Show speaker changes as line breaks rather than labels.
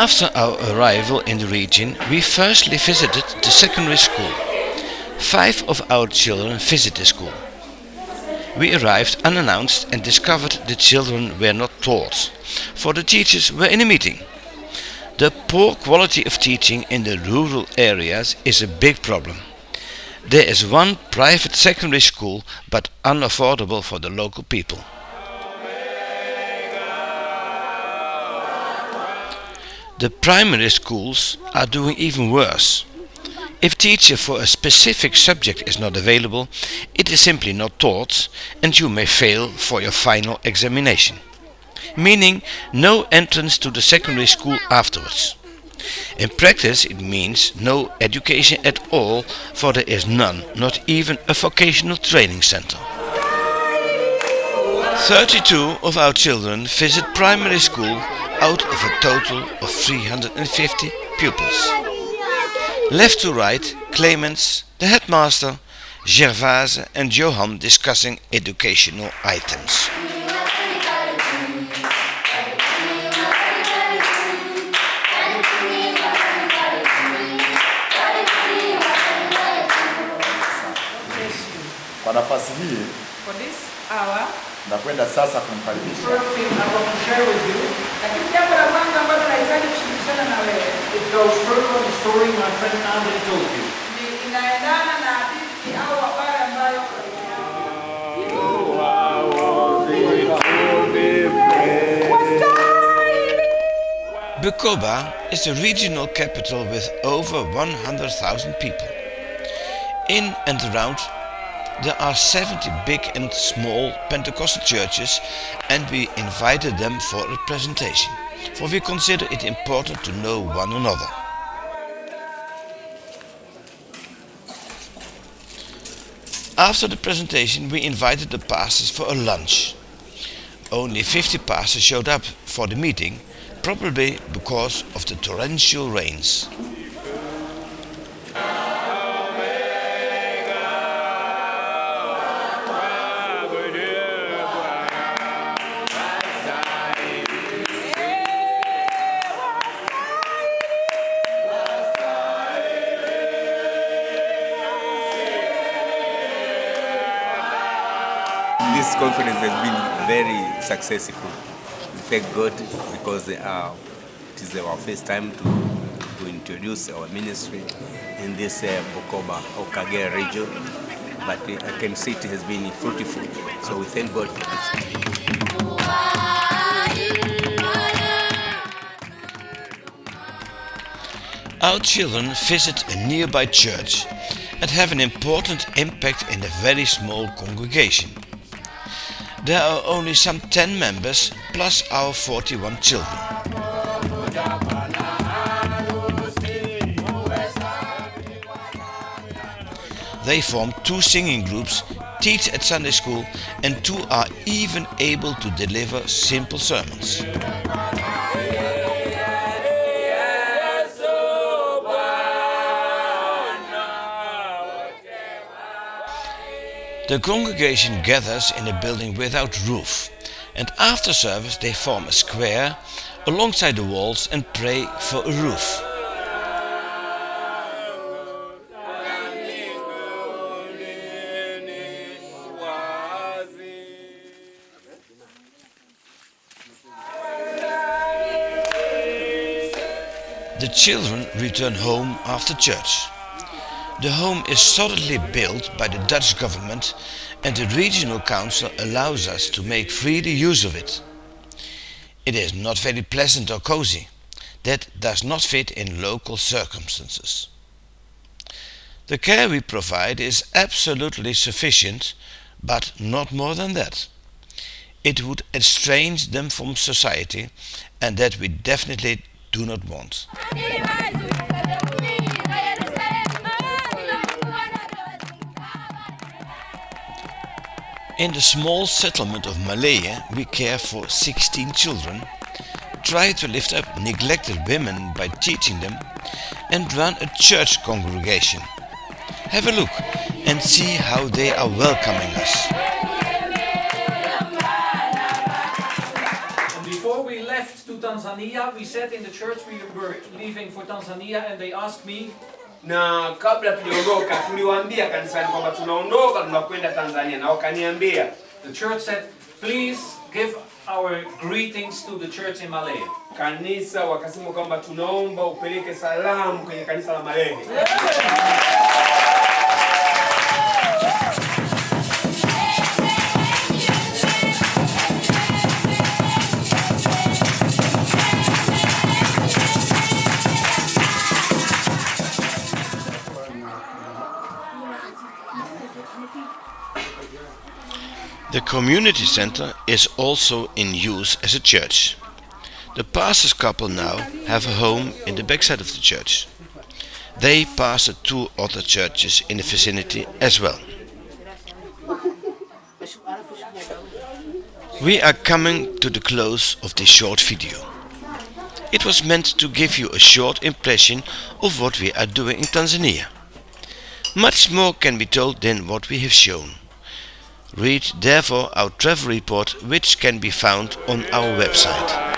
After our arrival in the region, we firstly visited the secondary school. 5 of our children visit the school. We arrived unannounced and discovered the children were not taught, for the teachers were in a meeting. The poor quality of teaching in the rural areas is a big problem. There is one private secondary school, but unaffordable for the local people. The primary schools are doing even worse. If teacher for a specific subject is not available, it is simply not taught and you may fail for your final examination. Meaning no entrance to the secondary school afterwards. In practice it means no education at all, for there is none, not even a vocational training center. 32 of our children visit primary school out of a total of 350 pupils. Left to right, Clemens, the headmaster, Gervase and Johan discussing educational items.
Kwa nafasi hii,
For this hour,
nakwenda sasa kumkaribisha.
first thing I want to share with you. Lakini jambo la kwanza ambalo nahitaji kushirikishana na wewe.
It goes further on the story my friend Andre told you.
Inaendana na hadithi au habari ambayo
Bukoba is the regional capital with over 100,000 people. In and around there are 70 big and small Pentecostal churches, and we invited them for a presentation, for we consider it important to know one another. After the presentation we invited the pastors for a lunch. Only 50 pastors showed up for the meeting, probably because of the torrential rains.
This conference has been very successful. We thank God because it is our first time to introduce our ministry in this Bukoba or Kagera region. But I can see it has been fruitful. So we thank God for this.
Our children visit a nearby church and have an important impact in a very small congregation. There are only some 10 members plus our 41 children. They form 2 singing groups, teach at Sunday school, and 2 are even able to deliver simple sermons. The congregation gathers in a building without roof, and after service they form a square alongside the walls and pray for a roof. The children return home after church. The home is solidly built by the Dutch government, and the regional council allows us to make freely use of it. It is not very pleasant or cozy. That does not fit in local circumstances. The care we provide is absolutely sufficient, but not more than that. It would estrange them from society, and that we definitely do not want. In the small settlement of Malaya, we care for 16 children, try to lift up neglected women by teaching them, and run a church congregation. Have a look and see how they are welcoming us.
And before we left 2009, Tanzania. We said in the church we were leaving for Tanzania, and they asked me,
Na kabla tujaondoka tuliwaambia kanisani kwamba tunaondoka tunakwenda Tanzania, na wakaniambia,
the church said, please give our greetings to the church in Malaya.
kanisa wakasema kwamba tunaomba upeleke salamu kwenye kanisa la Malehe.
The community center is also in use as a church. The pastor's couple now have a home in the backside of the church. They pastor 2 other churches in the vicinity as well. We are coming to the close of this short video. It was meant to give you a short impression of what we are doing in Tanzania. Much more can be told than what we have shown. Read therefore our travel report, which can be found on our website.